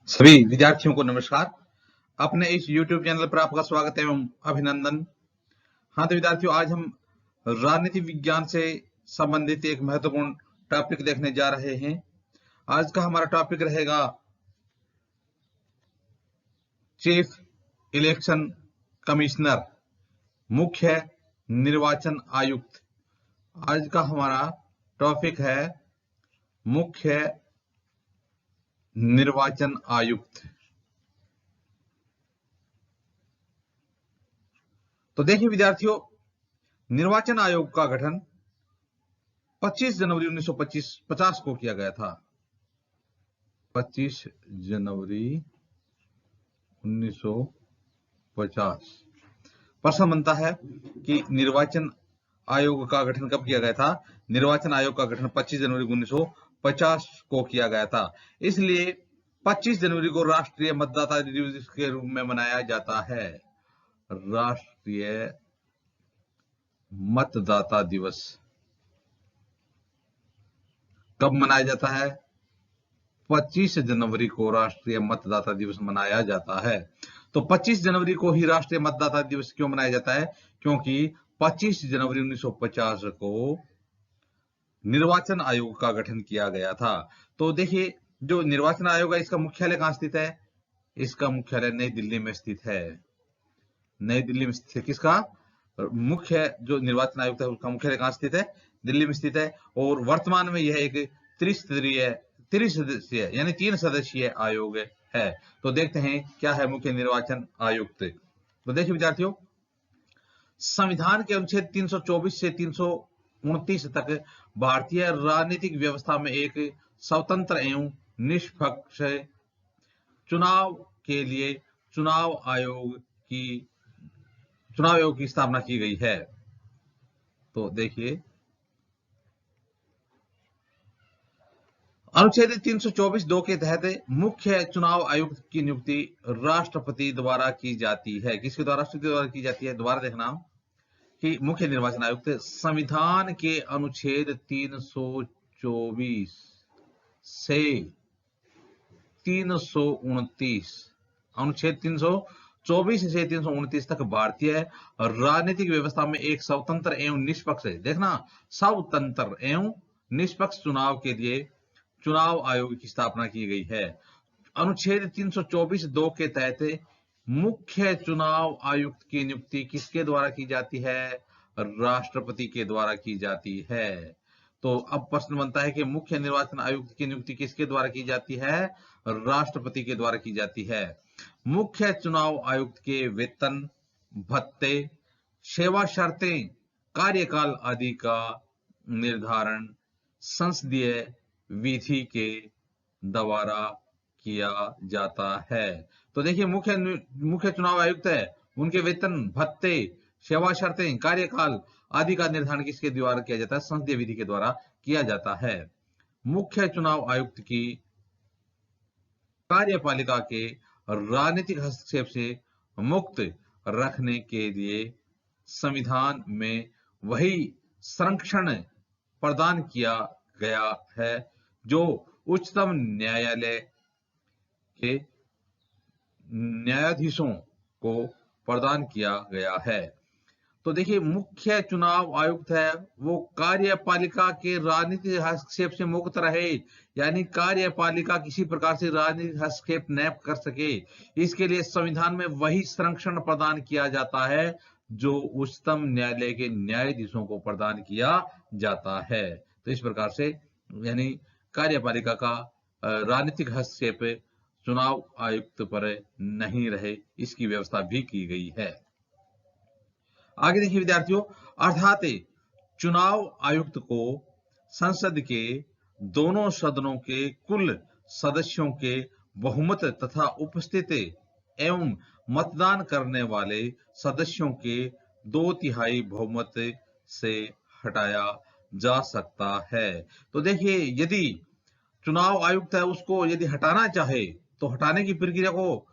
सभी विद्यार्थियों को नमस्कार। अपने इस YouTube चैनल पर आपका स्वागत एवं अभिनंदन। हाँ तो विद्यार्थियों, आज हम राजनीति विज्ञान से संबंधित एक महत्वपूर्ण टॉपिक देखने जा रहे हैं। आज का हमारा टॉपिक रहेगा चीफ इलेक्शन कमिश्नर, मुख्य निर्वाचन आयुक्त। आज का हमारा टॉपिक है मुख्य निर्वाचन आयुक्त। तो देखिए विद्यार्थियों, निर्वाचन आयोग का गठन 25 जनवरी 1950 को किया गया था। 25 जनवरी 1950। प्रश्न बनता है कि निर्वाचन आयोग का गठन कब किया गया था। निर्वाचन आयोग का गठन 25 जनवरी 1950 को किया गया था। इसलिए 25 जनवरी को राष्ट्रीय मतदाता दिवस के रूप में मनाया जाता है। राष्ट्रीय मतदाता दिवस कब मनाया जाता है? 25 जनवरी को राष्ट्रीय मतदाता दिवस मनाया जाता है। तो 25 जनवरी को ही राष्ट्रीय मतदाता दिवस क्यों मनाया जाता है? क्योंकि 25 जनवरी 1950 को निर्वाचन आयोग का गठन किया गया था। तो देखिए, जो निर्वाचन आयोग है इसका मुख्यालय कहां स्थित है? इसका मुख्यालय नई दिल्ली में स्थित है। नई दिल्ली में स्थित है। किसका मुख्य जो निर्वाचन आयुक्त है उसका मुख्यालय कहां स्थित है? दिल्ली में स्थित है। और वर्तमान में यह एक त्रिसदस्यीय यानी 3 सदस्यीय आयोग है। तो देखते हैं क्या है मुख्य निर्वाचन आयुक्त। तो देखिए विद्यार्थियों, संविधान के अनुच्छेद 324 से 329 तक भारतीय राजनीतिक व्यवस्था में एक स्वतंत्र एवं निष्पक्ष चुनाव के लिए चुनाव आयोग की स्थापना की गई है। तो देखिए, अनुच्छेद 324(2) के तहत मुख्य चुनाव आयुक्त की नियुक्ति राष्ट्रपति द्वारा की जाती है। किसके द्वारा? राष्ट्रपति द्वारा की जाती है। दोबारा देखना कि मुख्य निर्वाचन आयुक्त संविधान के अनुच्छेद 324 से 329, अनुच्छेद 324 से 329 तक भारतीय राजनीतिक व्यवस्था में एक स्वतंत्र एवं निष्पक्ष, देखना, स्वतंत्र एवं निष्पक्ष चुनाव के लिए चुनाव आयोग की स्थापना की गई है। अनुच्छेद 324(2) के तहत मुख्य चुनाव आयुक्त की नियुक्ति किसके द्वारा की जाती है? राष्ट्रपति के द्वारा की जाती है। तो अब प्रश्न बनता है कि मुख्य निर्वाचन आयुक्त की नियुक्ति किसके द्वारा की जाती है? राष्ट्रपति के द्वारा की जाती है। मुख्य चुनाव आयुक्त के वेतन, भत्ते, सेवा शर्तें, कार्यकाल आदि का निर्धारण संसदीय विधि के द्वारा किया जाता है। तो देखिए, मुख्य चुनाव आयुक्त है, उनके वेतन, भत्ते, सेवा शर्तें, कार्यकाल आदि का निर्धारण किसके द्वारा किया जाता है? संसदीय विधि के द्वारा किया जाता है। मुख्य चुनाव आयुक्त की कार्यपालिका के राजनीतिक हस्तक्षेप से मुक्त रखने के लिए संविधान में वही संरक्षण प्रदान किया गया है जो उच्चतम न्यायालय के न्यायाधीशों को प्रदान किया गया है। तो देखिए, मुख्य चुनाव आयुक्त है वो कार्यपालिका के राजनीतिक हस्तक्षेप से मुक्त रहे, यानी कार्यपालिका किसी प्रकार से राजनीतिक हस्तक्षेप न कर सके, इसके लिए संविधान में वही संरक्षण प्रदान किया जाता है जो उच्चतम न्यायालय के न्यायाधीशों को प्रदान किया जाता है। तो इस प्रकार से यानी कार्यपालिका का राजनीतिक हस्तक्षेप चुनाव आयुक्त पर नहीं रहे, इसकी व्यवस्था भी की गई है। आगे देखिए विद्यार्थियों, अर्थात चुनाव आयुक्त को संसद के दोनों सदनों के कुल सदस्यों के बहुमत तथा उपस्थित एवं मतदान करने वाले सदस्यों के 2/3 बहुमत से हटाया जा सकता है। तो देखिए, यदि चुनाव आयुक्त है उसको यदि हटाना चाहे तो हटाने की प्रक्रिया को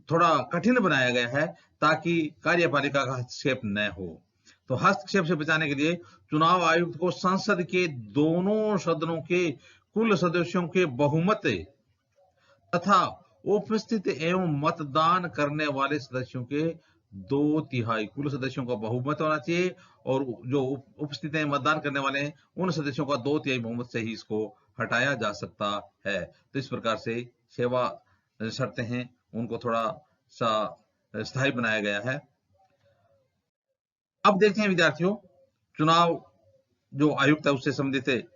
थोड़ा कठिन बनाया गया है ताकि कार्यपालिका का हस्तक्षेप न हो। तो हस्तक्षेप से बचाने के लिए चुनाव आयुक्त को संसद के दोनों सदनों के कुल सदस्यों के बहुमत तथा उपस्थित एवं मतदान करने वाले सदस्यों के 2/3 कुल सदस्यों का बहुमत होना चाहिए, और जो उपस्थित हैं, मतदान करने वाले हैं, उन सदस्यों का 2/3 बहुमत से ही इसको हटाया जा सकता है। तो इस प्रकार से सेवा शर्तें हैं, उनको थोड़ा सा स्थायी बनाया गया है। अब देखते हैं विद्यार्थियों, चुनाव जो आयुक्त है उससे संबंधित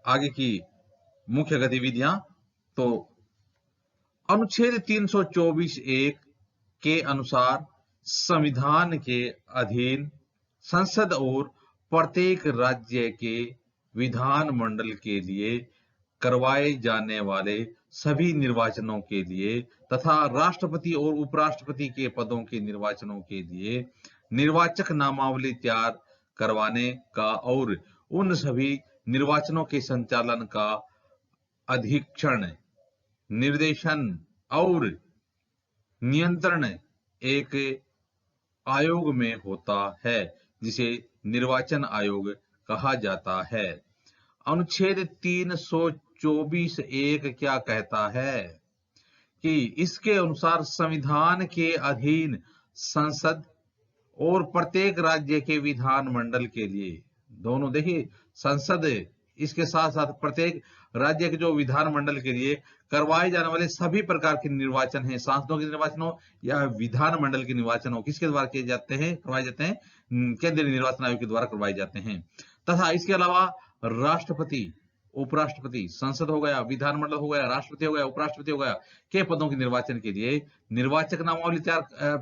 आगे की मुख्य गतिविधियां। तो अनुच्छेद 324(1) के अनुसार संविधान के अधीन संसद और प्रत्येक राज्य के विधान मंडल के लिए करवाए जाने वाले सभी निर्वाचनों के लिए तथा राष्ट्रपति और उपराष्ट्रपति के पदों के निर्वाचनों के लिए निर्वाचक नामावली तैयार करवाने का और उन सभी निर्वाचनों के संचालन का अधीक्षण, निर्देशन और नियंत्रण एक आयोग में होता है, जिसे निर्वाचन आयोग कहा जाता है। अनुच्छेद 324(1) क्या कहता है कि इसके अनुसार संविधान के अधीन संसद और प्रत्येक राज्य के विधान मंडल के लिए, दोनों देखिए, संसद इसके साथ साथ प्रत्येक राज्य के जो विधान मंडल के लिए करवाए जाने वाले सभी प्रकार के निर्वाचन हैं, सांसदों के निर्वाचन हो या विधान मंडल के निर्वाचन हो, किसके द्वारा किए जाते हैं, करवाए जाते हैं, केंद्रीय निर्वाचन आयोग के द्वारा करवाए जाते हैं। तथा इसके अलावा राष्ट्रपति, उपराष्ट्रपति, संसद हो गया, विधानमंडल हो गया, राष्ट्रपति हो गया, उपराष्ट्रपति हो गया, के पदों के निर्वाचन के लिए निर्वाचक नामावली तैयार,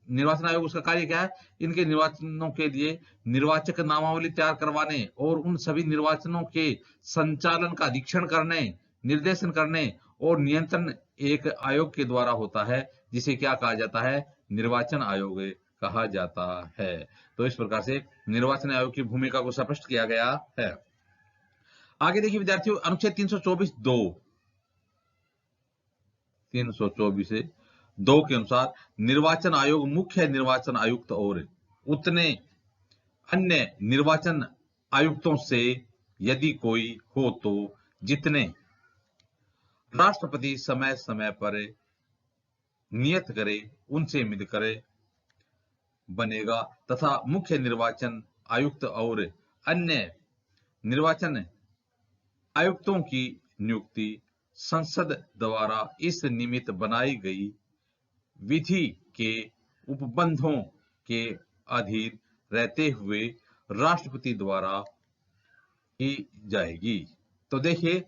निर्वाचन आयोग उसका कार्य क्या है, इनके निर्वाचनों के लिए निर्वाचक नामावली तैयार करवाने और उन सभी निर्वाचनों के संचालन का अधीक्षण करने, निर्देशन करने और नियंत्रण एक आयोग के द्वारा होता है, जिसे क्या कहा जाता है, निर्वाचन आयोग कहा जाता है। तो इस प्रकार से निर्वाचन आयोग की भूमिका को स्पष्ट किया गया है। आगे देखिए विद्यार्थियों, अनुच्छेद 324(2) के अनुसार निर्वाचन आयोग मुख्य निर्वाचन आयुक्त और उतने अन्य निर्वाचन आयुक्तों से यदि कोई हो तो जितने राष्ट्रपति समय समय पर नियत करे उनसे मिलकर बनेगा तथा मुख्य निर्वाचन आयुक्त और अन्य निर्वाचन आयुक्तों की नियुक्ति संसद द्वारा इस निमित्त बनाई गई विधि के उपबंधों के अधीन रहते हुए राष्ट्रपति द्वारा की जाएगी। तो देखिए,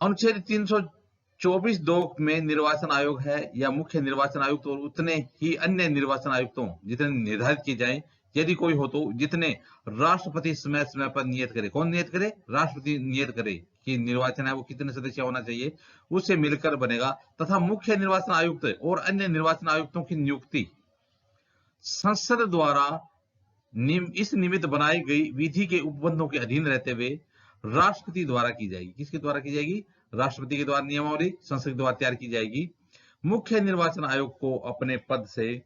अनुच्छेद 324(2) में निर्वाचन आयोग है या मुख्य निर्वाचन आयुक्त और उतने ही अन्य निर्वाचन आयुक्तों जितने निर्धारित किए जाएं, यदि कोई हो तो जितने राष्ट्रपति समय समय पर नियत करे। कौन नियत करे? राष्ट्रपति नियत करे कि निर्वाचन है वो कितने सदस्य होना चाहिए, उससे मिलकर बनेगा तथा मुख्य निर्वाचन आयुक्त और अन्य निर्वाचन आयुक्तों की नियुक्ति संसद द्वारा इस निमित्त बनाई गई विधि के उपबंधों के अधीन रहते हुए राष्ट्रपति द्वारा की जाएगी। किसके द्वारा की जाएगी? राष्ट्रपति के द्वारा नियमावली संसद द्वारा तैयार की जाएगी। मुख्य निर्वाचन आयोग को अपने पद से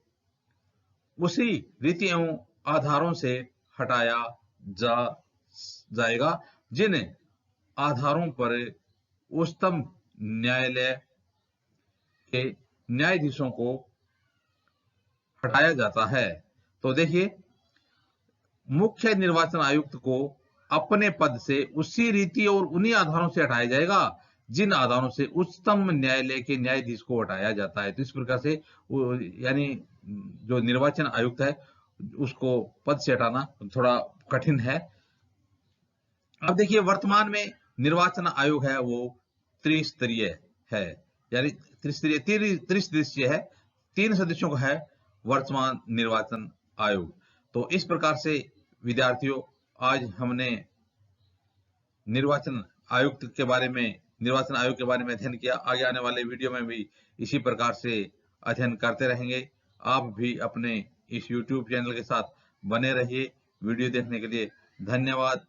उसी रीति एवं आधारों से हटाया जाएगा जिन आधारों पर उच्चतम न्यायालय के न्यायाधीशों को हटाया जाता है। तो देखिए, मुख्य निर्वाचन आयुक्त को अपने पद से उसी रीति और उन्हीं आधारों से हटाया जाएगा जिन आधारों से उच्चतम न्यायालय के न्यायाधीश को हटाया जाता है। तो इस प्रकार से यानी जो निर्वाचन आयुक्त है उसको पद से हटाना थोड़ा कठिन है। अब देखिए, वर्तमान में निर्वाचन आयोग है वो त्रिस्तरीय है, यानी त्रिसदस्यीय है, 3 सदस्यों का है वर्तमान निर्वाचन आयोग। तो इस प्रकार से विद्यार्थियों, आज हमने निर्वाचन आयोग के बारे में अध्ययन किया। आगे आने वाले वीडियो में भी इसी प्रकार से अध्ययन करते रहेंगे। आप भी अपने इस YouTube चैनल के साथ बने रहिए। वीडियो देखने के लिए धन्यवाद।